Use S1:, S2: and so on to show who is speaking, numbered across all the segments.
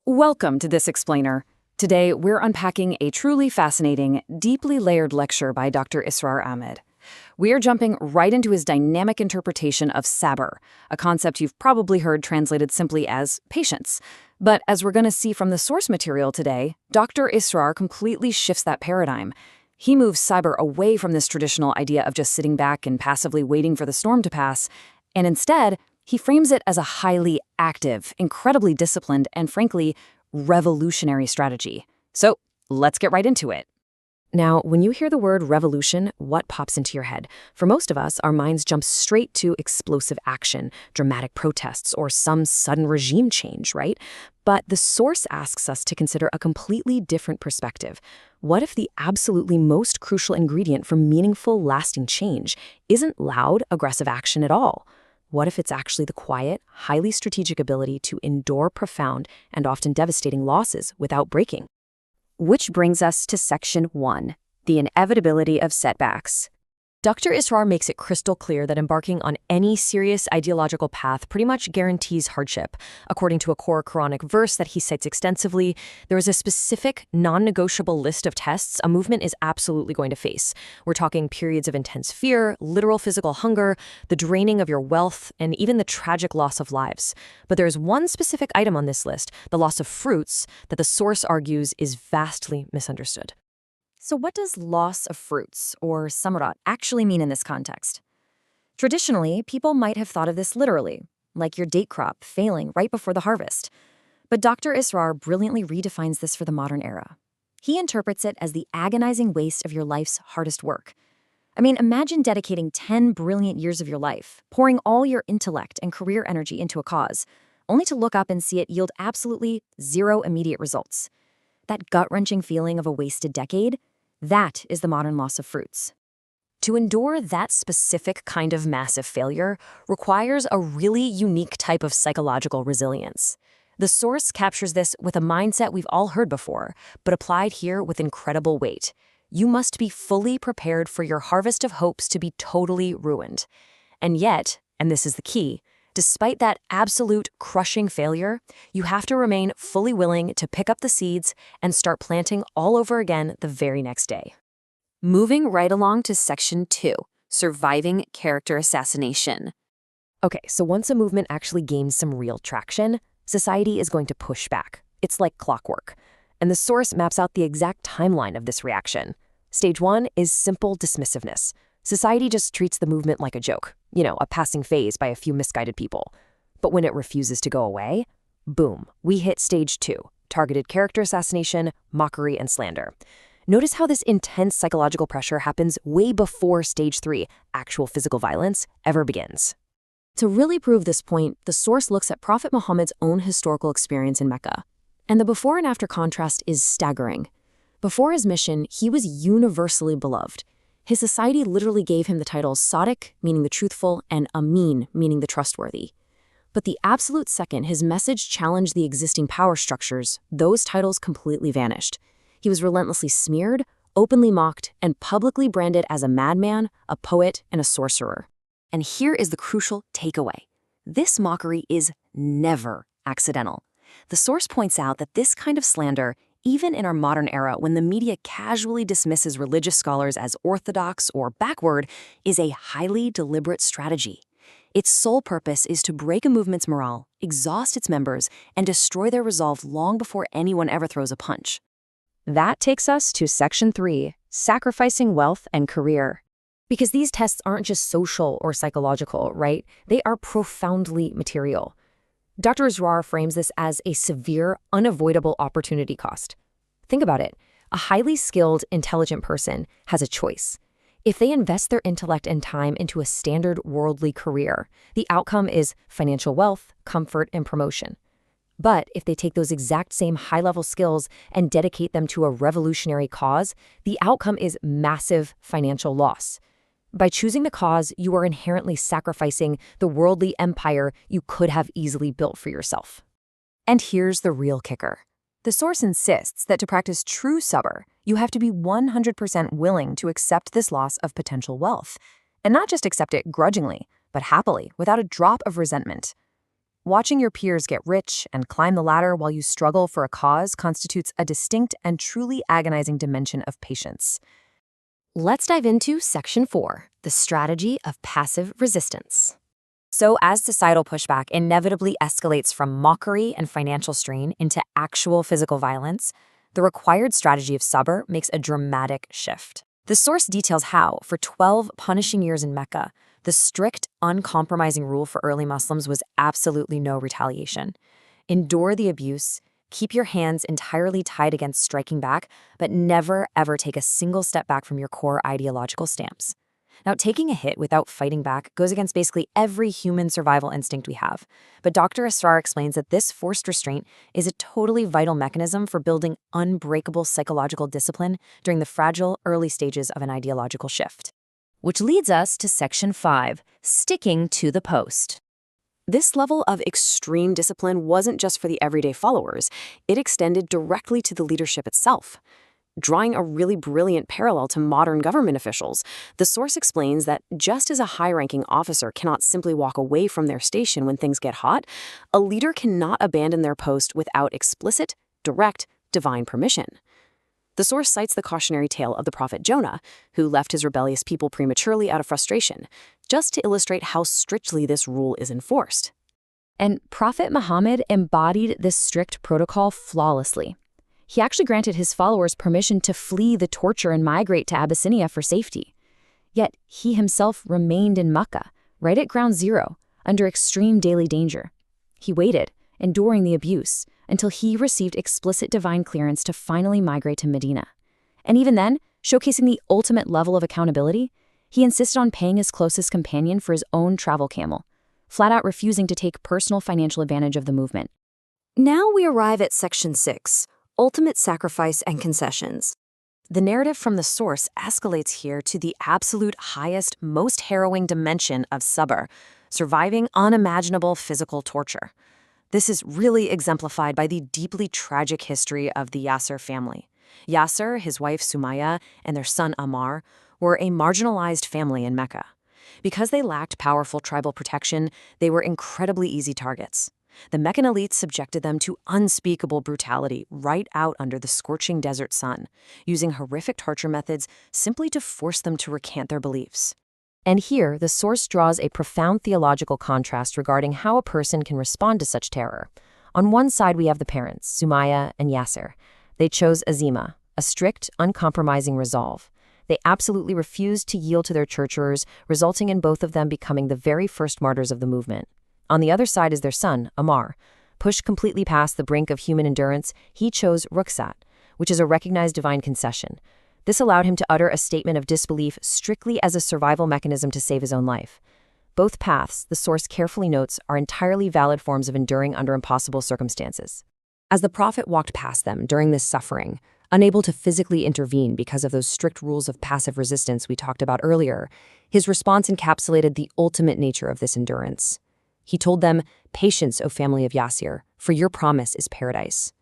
S1: Welcome to This Explainer. Today, we're unpacking a truly fascinating, deeply layered lecture by Dr. Israr Ahmed. We are jumping right into his dynamic interpretation of Sabr, a concept you've probably heard translated simply as patience. But as we're going to see from the source material today, Dr. Israr completely shifts that paradigm. He moves Sabr away from this traditional idea of just sitting back and passively waiting for the storm to pass, and instead, he frames it as a highly active, incredibly disciplined, and frankly, revolutionary strategy. So let's get right into it. Now, when you hear the word revolution, what pops into your head? For most of us, our minds jump straight to explosive action, dramatic protests, or some sudden regime change, right? But the source asks us to consider a completely different perspective. What if the absolutely most crucial ingredient for meaningful, lasting change isn't loud, aggressive action at all? What if it's actually the quiet, highly strategic ability to endure profound and often devastating losses without breaking? Which brings us to Section 1, the inevitability of setbacks. Dr. Israr makes it crystal clear that embarking on any serious ideological path pretty much guarantees hardship. According to a core Quranic verse that he cites extensively, there is a specific, non-negotiable list of tests a movement is absolutely going to face. We're talking periods of intense fear, literal physical hunger, the draining of your wealth, and even the tragic loss of lives. But there is one specific item on this list, the loss of fruits, that the source argues is vastly misunderstood. So what does loss of fruits, or samarat, actually mean in this context? Traditionally, people might have thought of this literally, like your date crop failing right before the harvest. But Dr. Israr brilliantly redefines this for the modern era. He interprets it as the agonizing waste of your life's hardest work. I mean, imagine dedicating 10 brilliant years of your life, pouring all your intellect and career energy into a cause, only to look up and see it yield absolutely zero immediate results. That gut-wrenching feeling of a wasted decade? That is the modern loss of fruits. To endure that specific kind of massive failure requires a really unique type of psychological resilience. The source captures this with a mindset we've all heard before, but applied here with incredible weight. You must be fully prepared for your harvest of hopes to be totally ruined. And yet, and this is the key, despite that absolute crushing failure, you have to remain fully willing to pick up the seeds and start planting all over again the very next day. Moving right along to Section 2, surviving character assassination. Okay, so once a movement actually gains some real traction, society is going to push back. It's like clockwork. And the source maps out the exact timeline of this reaction. Stage 1 is simple dismissiveness. Society just treats the movement like a joke, a passing phase by a few misguided people. But when it refuses to go away, boom, we hit Stage 2, targeted character assassination, mockery, and slander. Notice how this intense psychological pressure happens way before Stage 3, actual physical violence, ever begins. To really prove this point, the source looks at Prophet Muhammad's own historical experience in Mecca. And the before and after contrast is staggering. Before his mission, he was universally beloved. His society literally gave him the titles Sadiq, meaning the truthful, and Amin, meaning the trustworthy. But the absolute second his message challenged the existing power structures, those titles completely vanished. He was relentlessly smeared, openly mocked, and publicly branded as a madman, a poet, and a sorcerer. And here is the crucial takeaway. This mockery is never accidental. The source points out that this kind of slander, even in our modern era when the media casually dismisses religious scholars as orthodox or backward, is a highly deliberate strategy. Its sole purpose is to break a movement's morale, exhaust its members, and destroy their resolve long before anyone ever throws a punch. That takes us to Section 3, sacrificing wealth and career. Because these tests aren't just social or psychological, right? They are profoundly material. Dr. Israr frames this as a severe, unavoidable opportunity cost. Think about it. A highly skilled, intelligent person has a choice. If they invest their intellect and time into a standard worldly career, the outcome is financial wealth, comfort, and promotion. But if they take those exact same high-level skills and dedicate them to a revolutionary cause, the outcome is massive financial loss. By choosing the cause, you are inherently sacrificing the worldly empire you could have easily built for yourself. And here's the real kicker. The source insists that to practice true sabr, you have to be 100% willing to accept this loss of potential wealth. And not just accept it grudgingly, but happily, without a drop of resentment. Watching your peers get rich and climb the ladder while you struggle for a cause constitutes a distinct and truly agonizing dimension of patience. Let's dive into Section 4, the strategy of passive resistance. So, as societal pushback inevitably escalates from mockery and financial strain into actual physical violence, the required strategy of Sabr makes a dramatic shift. The source details how, for 12 punishing years in Mecca, the strict, uncompromising rule for early Muslims was absolutely no retaliation. Endure the abuse, keep your hands entirely tied against striking back, but never ever take a single step back from your core ideological stance. Now, taking a hit without fighting back goes against basically every human survival instinct we have. But Dr. Israr explains that this forced restraint is a totally vital mechanism for building unbreakable psychological discipline during the fragile early stages of an ideological shift. Which leads us to Section 5, sticking to the post. This level of extreme discipline wasn't just for the everyday followers, it extended directly to the leadership itself. Drawing a really brilliant parallel to modern government officials, the source explains that just as a high-ranking officer cannot simply walk away from their station when things get hot, a leader cannot abandon their post without explicit, direct, divine permission. The source cites the cautionary tale of the prophet Jonah, who left his rebellious people prematurely out of frustration, just to illustrate how strictly this rule is enforced. And Prophet Muhammad embodied this strict protocol flawlessly. He actually granted his followers permission to flee the torture and migrate to Abyssinia for safety. Yet he himself remained in Mecca, right at ground zero, under extreme daily danger. He waited, enduring the abuse, until he received explicit divine clearance to finally migrate to Medina. And even then, showcasing the ultimate level of accountability, he insisted on paying his closest companion for his own travel camel, flat out refusing to take personal financial advantage of the movement. Now we arrive at Section 6, ultimate sacrifice and concessions. The narrative from the source escalates here to the absolute highest, most harrowing dimension of Sabr, surviving unimaginable physical torture. This is really exemplified by the deeply tragic history of the Yasser family. Yasser, his wife Sumaya, and their son Ammar were a marginalized family in Mecca. Because they lacked powerful tribal protection, they were incredibly easy targets. The Meccan elites subjected them to unspeakable brutality right out under the scorching desert sun, using horrific torture methods simply to force them to recant their beliefs. And here, the source draws a profound theological contrast regarding how a person can respond to such terror. On one side, we have the parents, Sumaya and Yasser. They chose azima, a strict, uncompromising resolve. They absolutely refused to yield to their torturers, resulting in both of them becoming the very first martyrs of the movement. On the other side is their son, Ammar. Pushed completely past the brink of human endurance, he chose rukhsat, which is a recognized divine concession. This allowed him to utter a statement of disbelief strictly as a survival mechanism to save his own life. Both paths, the source carefully notes, are entirely valid forms of enduring under impossible circumstances. As the prophet walked past them during this suffering, unable to physically intervene because of those strict rules of passive resistance we talked about earlier, his response encapsulated the ultimate nature of this endurance. He told them, "Patience, O family of Yasir, for your promise is paradise."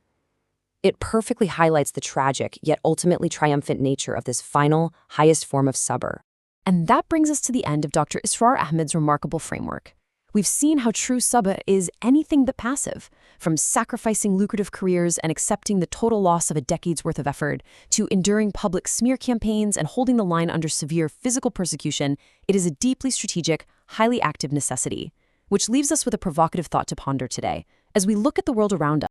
S1: It perfectly highlights the tragic, yet ultimately triumphant nature of this final, highest form of sabr. And that brings us to the end of Dr. Israr Ahmed's remarkable framework. We've seen how true sabr is anything but passive, from sacrificing lucrative careers and accepting the total loss of a decade's worth of effort, to enduring public smear campaigns and holding the line under severe physical persecution. It is a deeply strategic, highly active necessity. Which leaves us with a provocative thought to ponder today. As we look at the world around us,